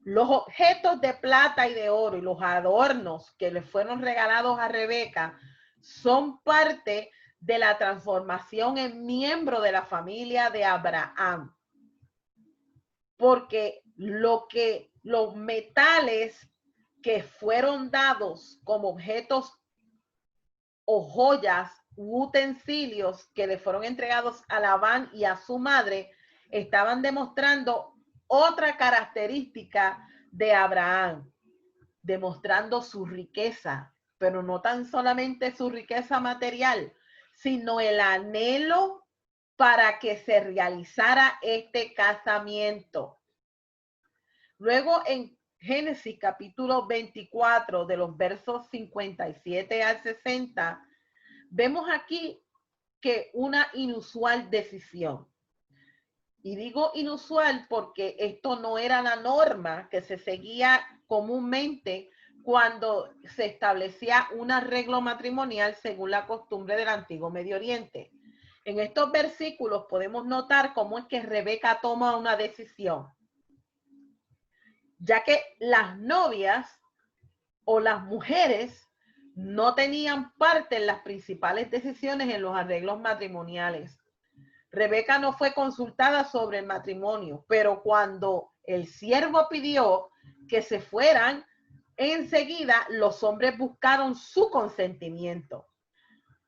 Los objetos de plata y de oro y los adornos que le fueron regalados a Rebeca son parte de la transformación en miembro de la familia de Abraham. Porque los metales que fueron dados como objetos o joyas u utensilios que le fueron entregados a Labán y a su madre estaban demostrando otra característica de Abraham, demostrando su riqueza, pero no tan solamente su riqueza material, sino el anhelo para que se realizara este casamiento. Luego en Génesis capítulo 24 de los versos 57 al 60, vemos aquí que una inusual decisión. Y digo inusual porque esto no era la norma que se seguía comúnmente cuando se establecía un arreglo matrimonial según la costumbre del antiguo Medio Oriente. En estos versículos podemos notar cómo es que Rebeca toma una decisión, ya que las novias o las mujeres no tenían parte en las principales decisiones en los arreglos matrimoniales. Rebeca no fue consultada sobre el matrimonio, pero cuando el siervo pidió que se fueran, enseguida los hombres buscaron su consentimiento.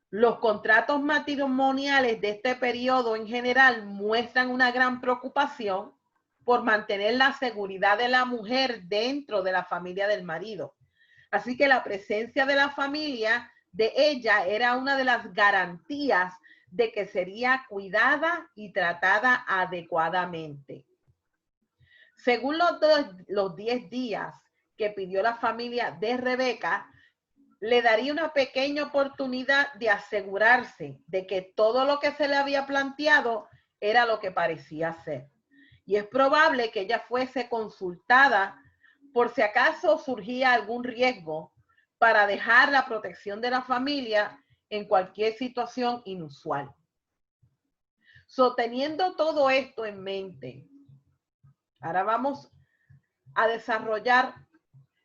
Los contratos matrimoniales de este periodo en general muestran una gran preocupación por mantener la seguridad de la mujer dentro de la familia del marido. Así que la presencia de la familia de ella era una de las garantías de que sería cuidada y tratada adecuadamente. Según los 10 días que pidió la familia de Rebeca, le daría una pequeña oportunidad de asegurarse de que todo lo que se le había planteado era lo que parecía ser. Y es probable que ella fuese consultada por si acaso surgía algún riesgo para dejar la protección de la familia en cualquier situación inusual. Teniendo todo esto en mente, ahora vamos a desarrollar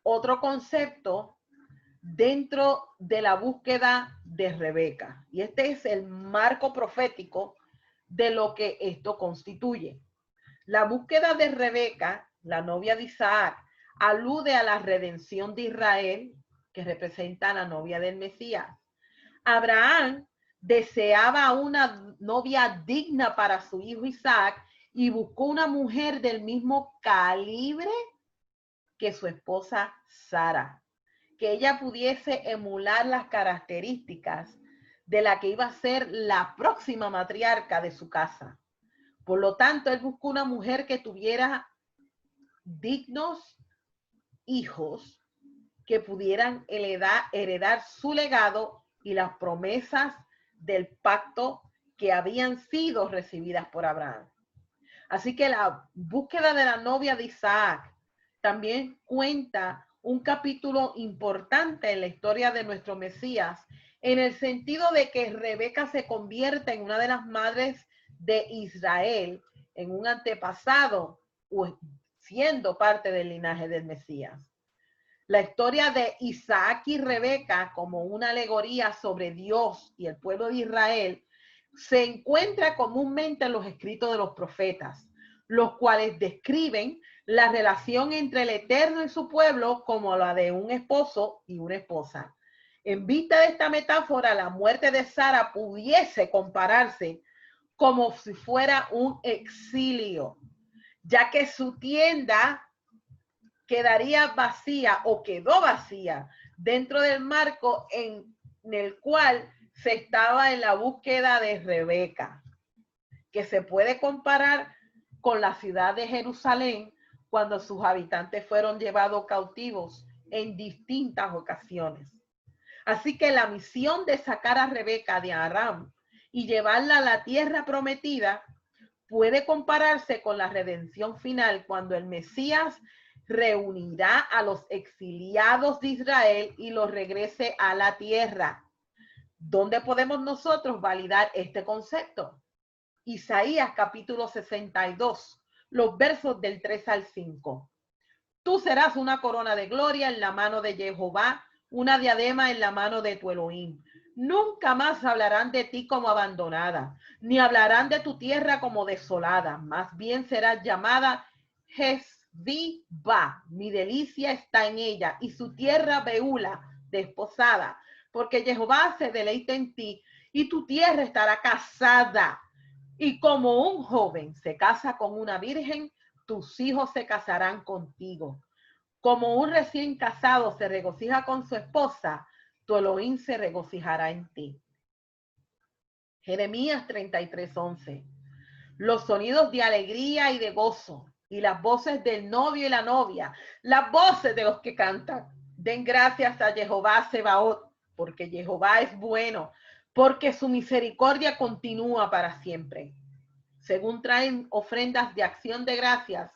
otro concepto dentro de la búsqueda de Rebeca. Y este es el marco profético de lo que esto constituye. La búsqueda de Rebeca, la novia de Isaac, alude a la redención de Israel, que representa a la novia del Mesías. Abraham deseaba una novia digna para su hijo Isaac y buscó una mujer del mismo calibre que su esposa Sara, que ella pudiese emular las características de la que iba a ser la próxima matriarca de su casa. Por lo tanto, él buscó una mujer que tuviera dignos hijos que pudieran heredar su legado y las promesas del pacto que habían sido recibidas por Abraham. Así que la búsqueda de la novia de Isaac también cuenta un capítulo importante en la historia de nuestro Mesías, en el sentido de que Rebeca se convierte en una de las madres de Israel, en un antepasado, siendo parte del linaje del Mesías. La historia de Isaac y Rebeca como una alegoría sobre Dios y el pueblo de Israel se encuentra comúnmente en los escritos de los profetas, los cuales describen la relación entre el Eterno y su pueblo como la de un esposo y una esposa. En vista de esta metáfora, la muerte de Sara pudiese compararse como si fuera un exilio, ya que su tienda quedaría vacía o quedó vacía dentro del marco en el cual se estaba en la búsqueda de Rebeca, que se puede comparar con la ciudad de Jerusalén cuando sus habitantes fueron llevados cautivos en distintas ocasiones. Así que la misión de sacar a Rebeca de Aram y llevarla a la tierra prometida puede compararse con la redención final cuando el Mesías reunirá a los exiliados de Israel y los regrese a la tierra. ¿Dónde podemos nosotros validar este concepto? Isaías capítulo 62, los versos del 3 al 5. Tú serás una corona de gloria en la mano de Jehová, una diadema en la mano de tu Elohim. Nunca más hablarán de ti como abandonada, ni hablarán de tu tierra como desolada. Más bien serás llamada Hesviba. Mi delicia está en ella, y su tierra Beula, desposada, porque Jehová se deleita en ti, y tu tierra estará casada. Y como un joven se casa con una virgen, tus hijos se casarán contigo. Como un recién casado se regocija con su esposa, tu Elohim se regocijará en ti. Jeremías 33:11. Los sonidos de alegría y de gozo, y las voces del novio y la novia, las voces de los que cantan. Den gracias a Jehová Sebaot, porque Jehová es bueno, porque su misericordia continúa para siempre. Según traen ofrendas de acción de gracias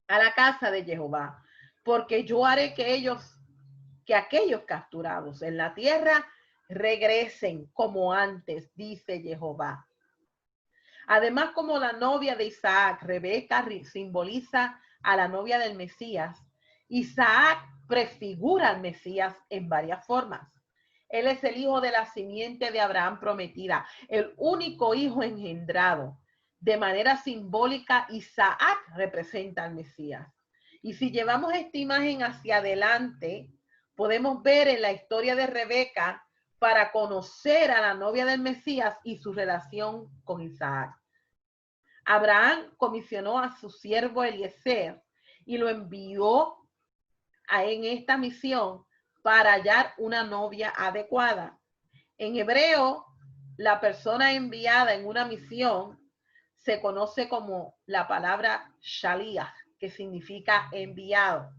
a la casa de Jehová, porque yo haré que aquellos capturados en la tierra regresen como antes, dice Jehová. Además, como la novia de Isaac, Rebeca simboliza a la novia del Mesías. Isaac prefigura al Mesías en varias formas. Él es el hijo de la simiente de Abraham prometida, el único hijo engendrado. De manera simbólica, Isaac representa al Mesías. Y si llevamos esta imagen hacia adelante, podemos ver en la historia de Rebeca para conocer a la novia del Mesías y su relación con Isaac. Abraham comisionó a su siervo Eliezer y lo envió en esta misión para hallar una novia adecuada. En hebreo, la persona enviada en una misión se conoce como la palabra shaliach, que significa enviado.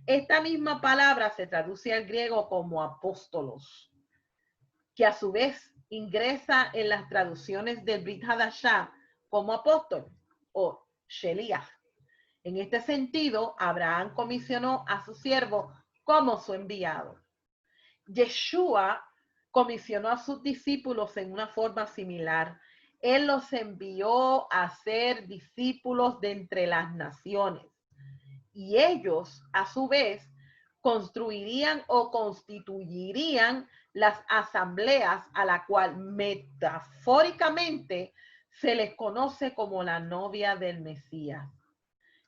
Esta misma palabra se traduce al griego como apóstolos, que a su vez ingresa en las traducciones del Brit Hadashah como apóstol o sheliach. En este sentido, Abraham comisionó a su siervo como su enviado. Yeshua comisionó a sus discípulos en una forma similar. Él los envió a ser discípulos de entre las naciones. Y ellos, a su vez, construirían o constituirían las asambleas a la cual metafóricamente se les conoce como la novia del Mesías.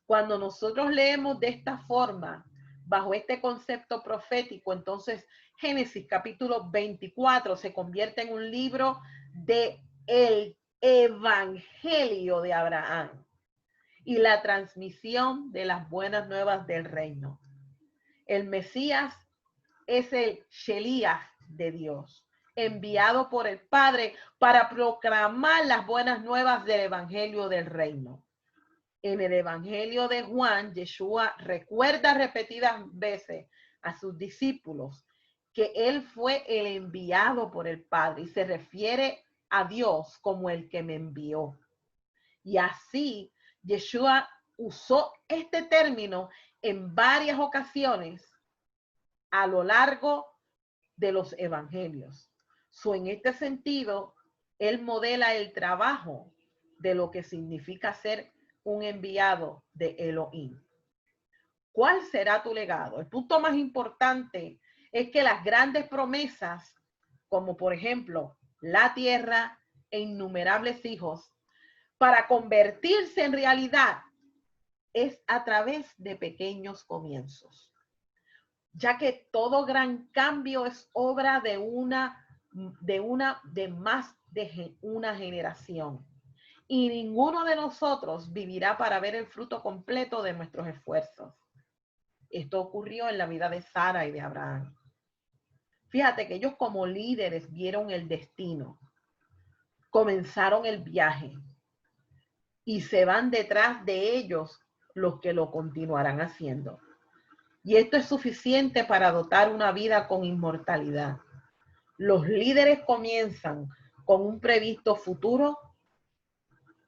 Cuando nosotros leemos de esta forma, bajo este concepto profético, entonces Génesis capítulo 24 se convierte en un libro de el Evangelio de Abraham y la transmisión de las buenas nuevas del reino. El Mesías es el Sheliach de Dios, enviado por el Padre para proclamar las buenas nuevas del Evangelio del reino. En el Evangelio de Juan, Yeshua recuerda repetidas veces a sus discípulos que él fue el enviado por el Padre y se refiere a Dios como el que me envió. Y así, Yeshua usó este término en varias ocasiones a lo largo de los evangelios. En este sentido, él modela el trabajo de lo que significa ser un enviado de Elohim. ¿Cuál será tu legado? El punto más importante es que las grandes promesas, como por ejemplo la tierra e innumerables hijos, para convertirse en realidad es a través de pequeños comienzos, ya que todo gran cambio es obra de más de una generación. Y ninguno de nosotros vivirá para ver el fruto completo de nuestros esfuerzos. Esto ocurrió en la vida de Sara y de Abraham. Fíjate que ellos como líderes vieron el destino, comenzaron el viaje y se van detrás de ellos los que lo continuarán haciendo. Y esto es suficiente para dotar una vida con inmortalidad. Los líderes comienzan con un previsto futuro,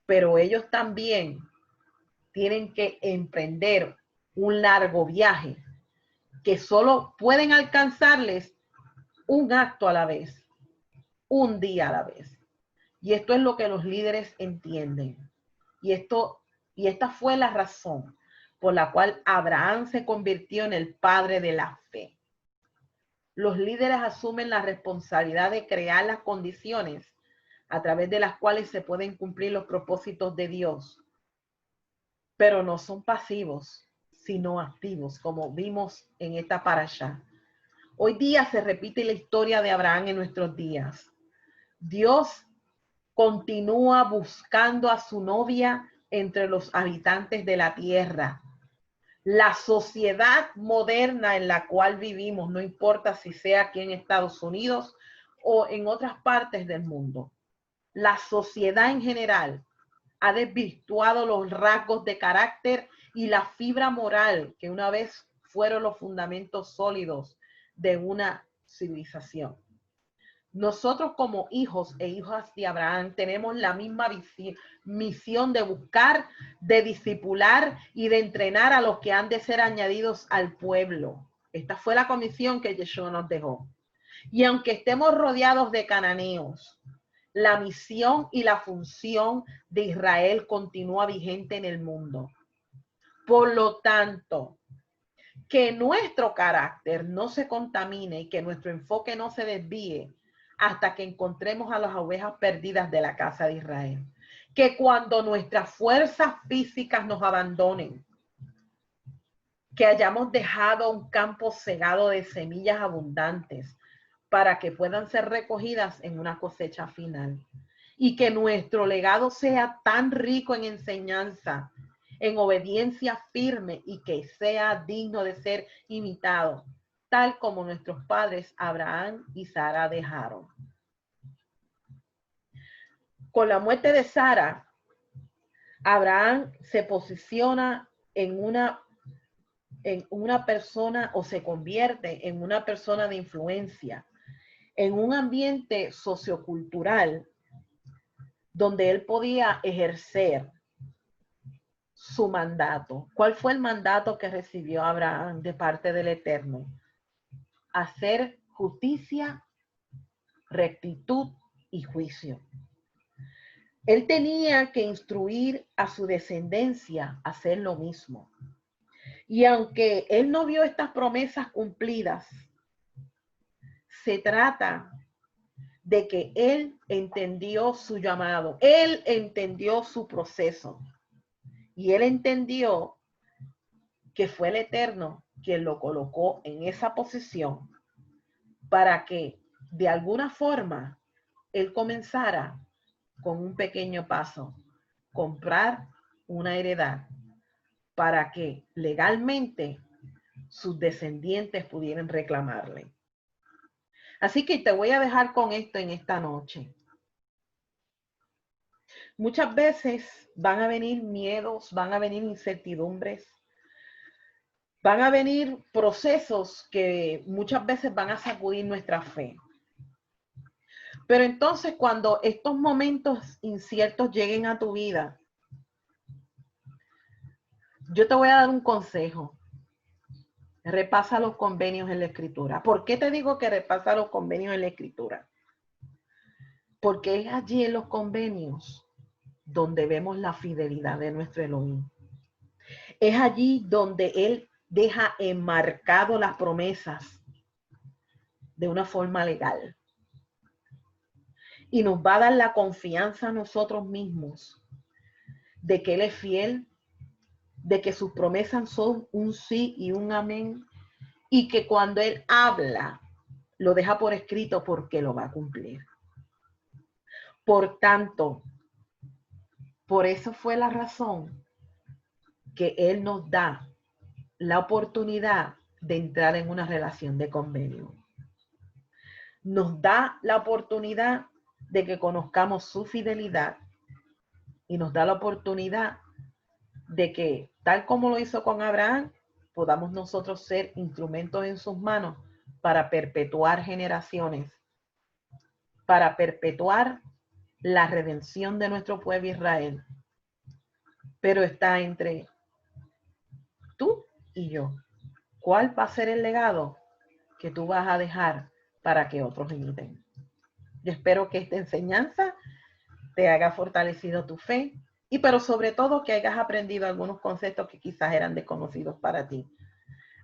pero ellos también tienen que emprender un largo viaje que solo pueden alcanzarles un acto a la vez, un día a la vez. Y esto es lo que los líderes entienden. Y esta fue la razón por la cual Abraham se convirtió en el padre de la fe. Los líderes asumen la responsabilidad de crear las condiciones a través de las cuales se pueden cumplir los propósitos de Dios, pero no son pasivos, sino activos, como vimos en esta parashá. Hoy día se repite la historia de Abraham en nuestros días. Dios continúa buscando a su novia entre los habitantes de la tierra. La sociedad moderna en la cual vivimos, no importa si sea aquí en Estados Unidos o en otras partes del mundo, la sociedad en general ha desvirtuado los rasgos de carácter y la fibra moral que una vez fueron los fundamentos sólidos de una civilización. Nosotros como hijos e hijas de Abraham tenemos la misma misión de buscar, de discipular y de entrenar a los que han de ser añadidos al pueblo. Esta fue la comisión que Yeshua nos dejó. Y aunque estemos rodeados de cananeos, la misión y la función de Israel continúa vigente en el mundo. Por lo tanto, que nuestro carácter no se contamine y que nuestro enfoque no se desvíe hasta que encontremos a las ovejas perdidas de la casa de Israel. Que cuando nuestras fuerzas físicas nos abandonen, que hayamos dejado un campo cegado de semillas abundantes para que puedan ser recogidas en una cosecha final. Y que nuestro legado sea tan rico en enseñanza, en obediencia firme y que sea digno de ser imitado, tal como nuestros padres Abraham y Sara dejaron. Con la muerte de Sara, Abraham se posiciona en una persona o se convierte en una persona de influencia en un ambiente sociocultural donde él podía ejercer su mandato. ¿Cuál fue el mandato que recibió Abraham de parte del Eterno? Hacer justicia, rectitud y juicio. Él tenía que instruir a su descendencia a hacer lo mismo. Y aunque él no vio estas promesas cumplidas, se trata de que él entendió su llamado, él entendió su proceso y él entendió que fue el Eterno quien lo colocó en esa posición para que de alguna forma él comenzara con un pequeño paso, comprar una heredad para que legalmente sus descendientes pudieran reclamarle. Así que te voy a dejar con esto en esta noche. Muchas veces van a venir miedos, van a venir incertidumbres, van a venir procesos que muchas veces van a sacudir nuestra fe. Pero entonces cuando estos momentos inciertos lleguen a tu vida, yo te voy a dar un consejo. Repasa los convenios en la Escritura. ¿Por qué te digo que repasa los convenios en la Escritura? Porque es allí en los convenios donde vemos la fidelidad de nuestro Elohim. Es allí donde Él deja enmarcado las promesas de una forma legal. Y nos va a dar la confianza a nosotros mismos de que Él es fiel, de que sus promesas son un sí y un amén, y que cuando Él habla, lo deja por escrito porque lo va a cumplir. Por tanto, por eso fue la razón que Él nos da la oportunidad de entrar en una relación de convenio. Nos da la oportunidad de que conozcamos su fidelidad y nos da la oportunidad de que, tal como lo hizo con Abraham, podamos nosotros ser instrumentos en sus manos para perpetuar generaciones, para perpetuar la redención de nuestro pueblo Israel. Pero está entre tú y yo. ¿Cuál va a ser el legado que tú vas a dejar para que otros imiten? Yo espero que esta enseñanza te haga fortalecido tu fe y pero sobre todo que hayas aprendido algunos conceptos que quizás eran desconocidos para ti.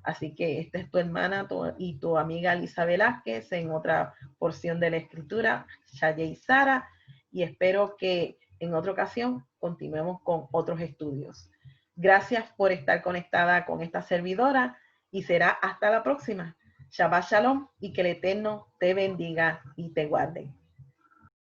Así que esta es tu hermana y tu amiga Lisa Velázquez en otra porción de la escritura, Shaye y Sara, y espero que en otra ocasión continuemos con otros estudios. Gracias por estar conectada con esta servidora y será hasta la próxima. Shabbat Shalom y que el Eterno te bendiga y te guarde.